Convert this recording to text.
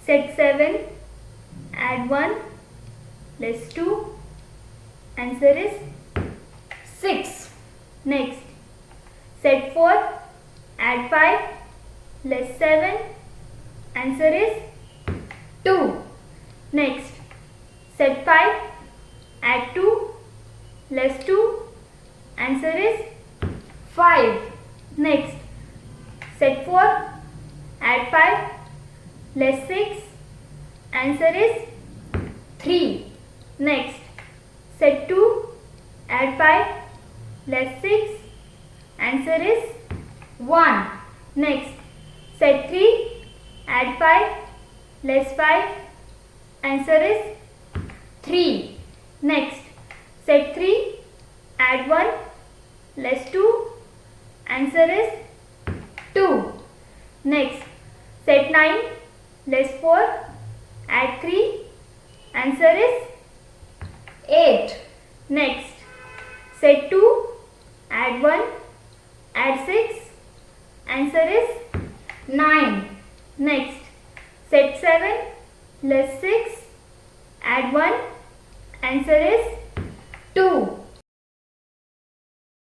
Set 7, add 1, less 2, answer is 6. Next, set 4, add 5, less 7, answer is 2. Next, set 5, add 2, less 2, answer is 5. Next, set 4, add 5, less 6, answer is 3. Next, set 2, add 5, less 6, answer is 1. Next, set 3, add 5, less 5, answer is 3. Next, set 3, add 1, less 2, answer is 2. Next, set 9, less 4, add 3, answer is 8. Next, set 2, add 1, add 6, answer is 9. Next, set 7, less 6, add 1, answer is 2.